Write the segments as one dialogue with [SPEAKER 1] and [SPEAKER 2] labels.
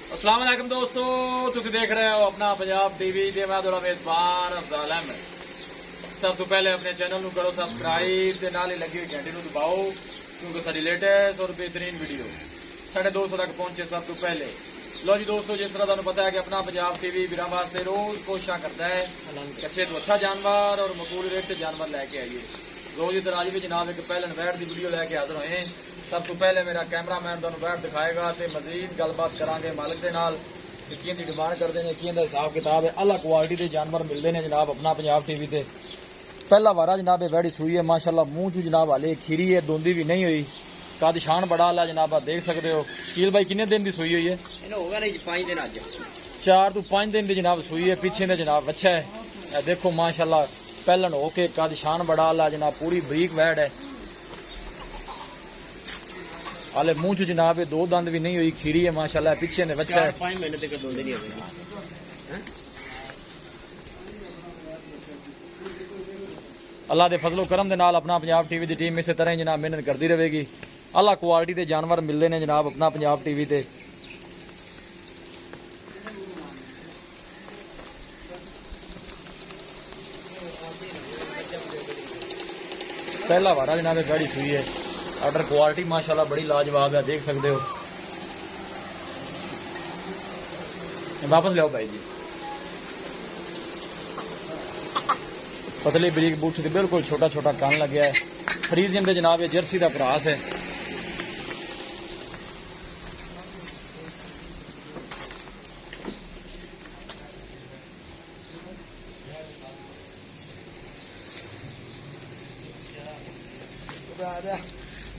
[SPEAKER 1] अस्सलाम वालेकुम दोस्तों, तुम देख रहे हो अपना पंजाब टीवी ते मैं थोड़ा मेजबान अफजाल अहमद। सब तो पहले अपने चैनल ਨੂੰ करो सबसक्राइब ते नाल ही लगी हुई घंटी ਨੂੰ दबाओ क्योंकि साडी लेटेस्ट और बेहतरीन वीडियो 250 तक पहुंचे सब तो पहले। लो जी दोस्तों, जिस तरह तुहानू पता है कि अपना पंजाब टीवी वीरां वास्ते रोज कोशिश करता है कि अच्छे तो अच्छा जानवर और मकबूल रेट ते जानवर लैके आइए। रोज इधर आज भी जनाब एक पहलन वैट की वीडियो लैके हाजिर होए। सब तो पहले मेरा कैमरामैन तुहानू वैट दिखाएगा ते मजीद गलबात करांगे मालिक दे नाल कि कियां दी डिमांड करते हैं, कियां दा हिसाब किताब है। अलग क्वालिटी के जानवर मिलते हैं जनाब अपना पंजाब टीवी ते। पहला वारा जनाब वैड़ी सूई है माशाल्लाह, मुंह चू जनाब हाले खीरी है, दोंदी भी नहीं हुई, कद शान बड़ा आला जनाब आप देख सकते हो। शकील भाई कितने दिन की सूई हुई है? 4 तो 5 दिन की जनाब सूई है। पीछे ने जनाब अच्छा है, देखो माशाल्लाह पहलन होके कद शान बड़ा आला जनाब, पूरी बरीक वैड है। हाले मुंह च जनाब 2 दंद भी नहीं हुई, खीरी है माशाल्लाह। पीछे ने बच्चा है,
[SPEAKER 2] 5 महीने तक दोंदी नहीं होगी।
[SPEAKER 1] अल्लाह के फजलो करम दे नाल अपना पंजाब टीवी की टीम इस तरह ही जनाब मेहनत करती रहेगी। अल्लाह क्वालिटी के जानवर मिलते हैं जनाब अपना पंजाब टीवी ते। पहला वारा जनाब गाड़ी सुई है, ऑर्डर क्वालिटी माशाल्लाह बड़ी लाजवाब है, देख सकते हो। वापस लियाओ भाई जी। पतली बरीक बूठी थी, बिल्कुल छोटा छोटा कान लग गया है। फ्रीजियन दे जनाब ये जर्सी का भरास है।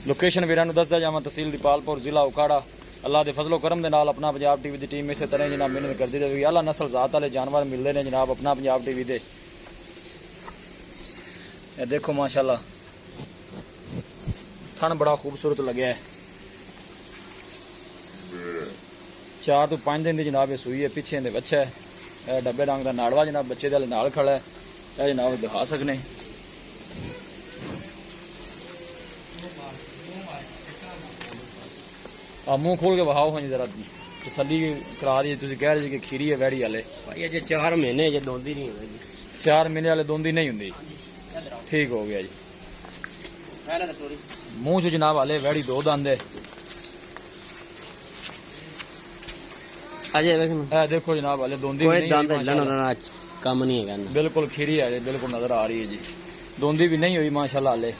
[SPEAKER 1] लोकेशन वीरां नूं दसदा जावां, तहसील दीपालपुर, जिला उकाड़ा। अल्लाह के फजलो करम दे नाल अपना पंजाब टीवी की टीम इस तरह जनाब मेहनत करती रहेगी। अल्लाह नस्ल जात वाले जानवर मिलते हैं जनाब अपना पंजाब टीवी दे। ये देखो माशाल्लाह थन बड़ा खूबसूरत लगे है। 4 तो 5 दिन की जनाब ये सूई है। पीछे दे बच्चा है, डब्बे रंग का नाड़वा जनाब बच्चे दे नाल खड़ा है। यह जनाब दिखा सकने, मुंह खोल के बहाओ हाँ जरा तसली करा दी। तुम कह रहे कि खीरी है वैड़ी वाले
[SPEAKER 2] भाई अजे 4 महीने अजे दोंदी नहीं होगी।
[SPEAKER 1] 4 महीने वाले दोंदी नहीं होंगी, ठीक हो गया जी। मुंह च जनाब हाले वैड़ी 2 दंद है।
[SPEAKER 2] अजे
[SPEAKER 1] देखो जनाब हाले दोंदी
[SPEAKER 2] कोई
[SPEAKER 1] नहीं
[SPEAKER 2] दंद
[SPEAKER 1] हुई
[SPEAKER 2] हिलना कम नहीं है,
[SPEAKER 1] बिल्कुल खीरी है, बिल्कुल नजर आ रही है जी। दोंदी भी नहीं हुई माशाल्लाह हाले।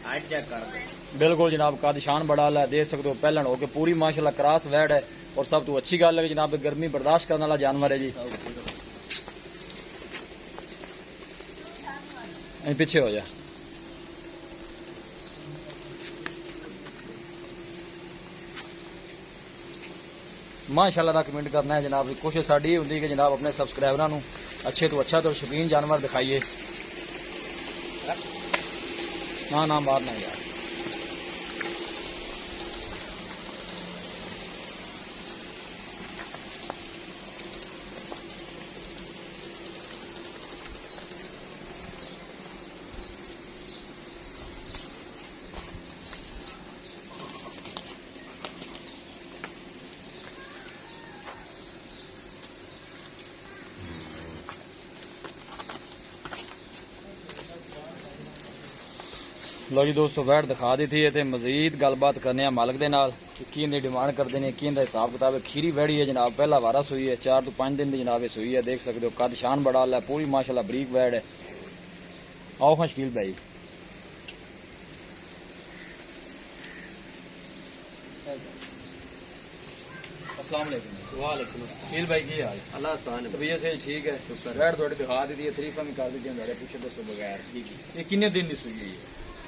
[SPEAKER 2] हाइट चेक कर दे,
[SPEAKER 1] बिल्कुल जनाब कद शान बड़ा है, देख सकते हो। पहलन हो के पूरी माशाल्लाह क्रॉस वैड है। और सब तो अच्छी गल है जनाब गर्मी बर्दाश्त करने वाला जानवर है जी। पीछे हो जा। माशाल्लाह कमेंट करना है जनाब। कोशिश साड़ी ये होंगी कि जनाब अपने सबसक्राइबरां नूं अच्छे तो अच्छा तो शौकीन जानवर दिखाइए। ना मारना यार। लो जी दोस्तों, वैट दिखा दी थी ते मजीद गलबात करने मालिक दे नाल कि दी डिमांड करते हैं, कि हिसाब किताब है। खीरी वैड़ी है जनाब, पहला वारा सूई है। 4 तो 5 दिन की जनाब ये सूई है, देख सकते हो। कद शान बड़ा है, पूरी माशाल्लाह बरीक वैड है। आओ हाँ शकील भाई। अस्सलाम वालेकुम।
[SPEAKER 2] वालेकुम
[SPEAKER 1] शकील भाई की हाल?
[SPEAKER 2] अल्लाह आसान है,
[SPEAKER 1] तबीयत से ठीक है, वैट थोड़ी दिखा दी थी, तरीफा भी कर दी थी मेरे पीछे दसो बगैर। ठीक है, ये कितने दिन की सूई है?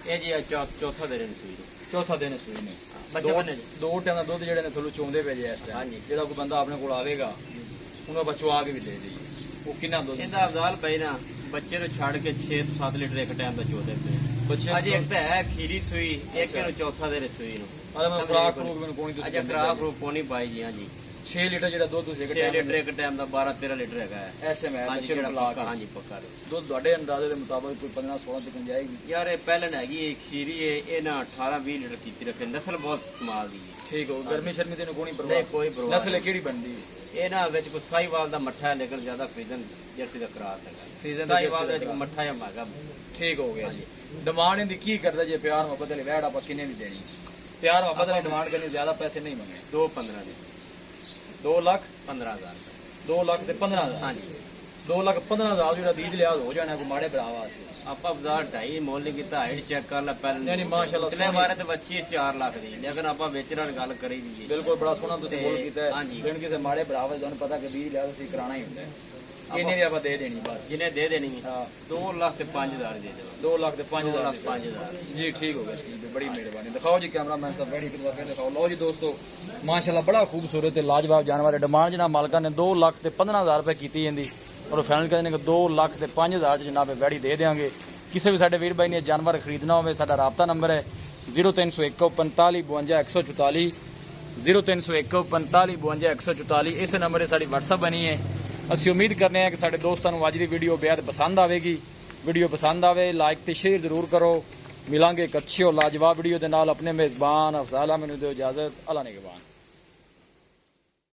[SPEAKER 2] ये जी चौथा दिन सूई
[SPEAKER 1] चौथा दिन सूई ने।
[SPEAKER 2] बच्चे बने
[SPEAKER 1] दो टाइम का दुध जेडे ने थोड़ा चोंदे पे जे इस टाइम।
[SPEAKER 2] हाँ जी।
[SPEAKER 1] जेड़ा कोई बंदा अपने को आवेगा उन्हें बच्चों आके भी दे दी। वो कितना दुध?
[SPEAKER 2] ਇਹਦਾ ਅਫਜ਼ਾਲ ਭਾਈ ਨਾ ਬੱਚੇ ਨੂੰ ਛੱਡ ਕੇ 6 ਤੋਂ 7 ਲੀਟਰ ਇੱਕ ਟਾਈਮ ਦਾ ਚੋਦੇ ਪਏ।
[SPEAKER 1] बच्चे
[SPEAKER 2] ਅਜੇ ਇੱਕ ਤਾਂ ਹੈ ਖੀਰੀ ਸੂਈ, ਇੱਕ ਨੂੰ ਚੌਥਾ ਦਿਨ ਸੂਈ ਨੂੰ।
[SPEAKER 1] अरे मैं खुराक खुरूक मैंने कोनी
[SPEAKER 2] ਅਜੇ ਖਰਾਕ ਰੂਪ ਕੋਣੀ ਪਾਈ ਜੀ। ਹਾਂ ਜੀ
[SPEAKER 1] 6 ਲੀਟਰ ਜਿਹੜਾ ਦੁੱਧ ਤੁਸੀਂ
[SPEAKER 2] 6 ਲੀਟਰ ਇੱਕ ਟਾਈਮ ਦਾ 12-13 ਲੀਟਰ ਹੈਗਾ ਹੈ
[SPEAKER 1] ਇਸ ਟਾਈਮ ਹੈ
[SPEAKER 2] ਹਾਂਜੀ
[SPEAKER 1] ਬੱਚੇ ਨੂੰ
[SPEAKER 2] ਜਿਹੜਾ
[SPEAKER 1] ਲਾ
[SPEAKER 2] ਪੱਕਾ
[SPEAKER 1] ਕੇ
[SPEAKER 2] ਹਾਂਜੀ ਪੱਕਾ
[SPEAKER 1] ਦੁੱਧ ਤੁਹਾਡੇ ਅੰਦਾਜ਼ੇ ਦੇ ਮੁਤਾਬਕ ਕੋਈ 15-16 ਤੱਕ ਜਾਏਗੀ।
[SPEAKER 2] ਯਾਰ ਇਹ ਪਹਿਲਣ ਹੈਗੀ ਇਹ ਖੀਰੀ ਹੈ ਇਹ ਨਾ 18-20 ਲੀਟਰ ਕੀਤੀ ਰੱਖੇ ਨਸਲ ਬਹੁਤ ਕਮਾਲ ਦੀ ਹੈ
[SPEAKER 1] ਠੀਕ ਹੋ ਗਰਮੀ ਸ਼ਰਮੀ ਤੈਨੂੰ ਕੋਈ
[SPEAKER 2] ਨਹੀਂ
[SPEAKER 1] ਪਰਵਾਹ
[SPEAKER 2] ਕੋਈ ਪਰਵਾਹ
[SPEAKER 1] ਨਸਲ ਕਿਹੜੀ ਬਣਦੀ ਹੈ?
[SPEAKER 2] ਇਹ ਨਾ ਵਿੱਚ ਕੋਈ ਸਾਈਵਾਲ ਦਾ ਮੱਠਾ ਹੈ ਲੇਕਿਨ ਜ਼ਿਆਦਾ ਫਰੀਜ਼ਨ ਜਰਸੀ ਦਾ ਕਰਾਸ ਹੈਗਾ
[SPEAKER 1] ਫਰੀਜ਼ਨ ਦਾ
[SPEAKER 2] ਸਾਈਵਾਲ ਦਾ
[SPEAKER 1] ਜਰਸੀ ਦਾ
[SPEAKER 2] ਵਿੱਚ ਮੱਠਾ ਜਾਂ ਮਾਗਾ
[SPEAKER 1] ਠੀਕ ਹੋ ਗਿਆ ਜੀ। ਡਿਮਾਂਡ ਇਹਦੀ ਕੀ ਕਰਦਾ ਜੇ ਪਿਆਰ ਮੁਹੱਬਤ ਵਾਲੀ ਵੈੜ ਆਪਾਂ ਕਿੰਨੇ ਦੀ ਦੇਣੀ? ਪਿਆਰ ਮੁਹੱਬਤ ਵਾਲੀ ਡਿਮਾਂਡ ਕਰਨੀ ਜ਼ਿਆਦਾ ਪੈਸੇ ਨਹੀਂ ਮੰਗੇ
[SPEAKER 2] 2-15 ਦੇ
[SPEAKER 1] 2,15,000 2 ਲੱਖ ਤੇ 15,000
[SPEAKER 2] ਹਾਂਜੀ
[SPEAKER 1] 2,15,000 ਜਿਹੜਾ ਦੀਦ ਲਿਆਜ਼ ਹੋ ਜਾਣਾ ਕੋਈ ਮਾੜੇ ਭਰਾ ਵਾਸਤੇ।
[SPEAKER 2] ਆਪਾਂ ਬਾਜ਼ਾਰ 2.5 ਮੁੱਲ ਨਹੀਂ ਕੀਤਾ ਹਾਈਟ ਚੈੱਕ ਕਰ ਲੈ ਪਹਿਲਾਂ
[SPEAKER 1] ਨਹੀਂ, ਨਹੀਂ, ਮਾਸ਼ਾਅੱਲਾ
[SPEAKER 2] ਪਿਛਲੇ ਬਾਰੇ ਤੇ ਬੱਚੀ 4 ਲੱਖ ਦੀ ਲੇਕਿਨ ਆਪਾਂ ਵੇਚਣ ਵਾਲੀ ਗੱਲ ਕਰੀ ਦੀ
[SPEAKER 1] ਬਿਲਕੁਲ ਬੜਾ ਸੋਹਣਾ ਤੁਸੀਂ
[SPEAKER 2] ਤੇ
[SPEAKER 1] ਬੋਲ ਕੀਤਾ ਹੈ।
[SPEAKER 2] ਹਾਂਜੀ।
[SPEAKER 1] ਜਿਵੇਂ ਕਿਸੇ ਮਾੜੇ ਭਰਾ ਵਾਸਤੇ ਤੁਹਾਨੂੰ ਪਤਾ ਕਿ 20 ਲਿਆਜ਼ ਅਸੀਂ ਕਰਾਣਾ ਹੀ ਹੁੰਦਾ ਹੈ। ਇਹਨੇ ਦੀ ਆਪਾਂ ਦੇ ਦੇਣੀ ਬਸ।
[SPEAKER 2] ਜਿਹਨੇ ਦੇ ਦੇਣੀ ਹੈ
[SPEAKER 1] ਹਾਂ
[SPEAKER 2] 2 ਲੱਖ ਤੇ 5,000 ਦੇ ਦੇਵਾਂ
[SPEAKER 1] 2 ਲੱਖ ਤੇ
[SPEAKER 2] 2 ਲੱਖ
[SPEAKER 1] 5,000
[SPEAKER 2] 5,000
[SPEAKER 1] ਜੀ ਠੀਕ ਹੋ ਗਿਆ ਸ਼ਕੀਲ ਜੀ ਬੜੀ ਮਿਹਰਬਾਨੀ। ਦਿਖਾਓ ਜੀ ਕੈਮਰਾਮੈਨ ਸਾਹਿਬ ਬੈਠੀ ਇੱਕ ਵਾਰ ਫਿਰ ਦਿਖਾਓ। ਲਓ ਜੀ ਦੋਸਤੋ ਮਾਸ਼ਾਅੱਲਾ ਬੜਾ ਖੂਬਸੂਰਤ ਤੇ ਲਾਜਵਾਬ ਜਾਨਵਰ ਹੈ। ਡਿਮਾਂਡ ਜਨਾਬ ਮਾਲਕਾਂ ਨੇ 2 ਲੱਖ ਤੇ 15,000 ਰੁਪਏ ਕੀਤੀ ਜਾਂਦੀ ਔਰ ਫਾਈਨਲ ਕਹਿੰਦੇ ਨੇ ਕਿ 2 ਲੱਖ ਤੇ 5,000 ਚ ਜਨਾਬ ਵੈੜੀ ਦੇ ਦੇਵਾਂਗੇ। ਕਿਸੇ ਵੀ ਸਾਡੇ ਵੀਰ ਬਾਈ ਨੇ ਜਾਨਵਰ ਖਰੀਦਣਾ ਹੋਵੇ ਸਾਡਾ ਰਾਬਤਾ ਨੰਬਰ ਹੈ 0301 45 52 144 0301 45 52 144। ਇਸ ਨੰਬਰ 'ਤੇ ਸਾਡੀ WhatsApp ਬਣੀ ਹੈ। ਅਸੀਂ ਉਮੀਦ ਕਰਨੇ ਹਾਂ ਕਿ ਸਾਡੇ ਦੋਸਤਾਂ ਨੂੰ ਅੱਜ ਦੀ ਵੀਡੀਓ ਬੇहद ਪਸੰਦ ਆਵੇਗੀ। ਵੀਡੀਓ ਪਸੰਦ ਆਵੇ ਲਾਈਕ ਤੇ ਸ਼ੇਅਰ ਜ਼ਰੂਰ ਕਰੋ। ਮਿਲਾਂਗੇ ਇੱਕ ਅੱਛੀ ਔਰ ਲਾਜਵਾਬ ਵੀਡੀਓ ਦੇ ਨਾਲ। ਆਪਣੇ ਮੇਜ਼ਬਾਨ ਅਫਜ਼ਾਲ ਅਹਿਮਦ ਨੂੰ ਦਿਓ ਇਜਾਜ਼ਤ। ਅੱਲਾ ਨਿਗਹਬਾਨ।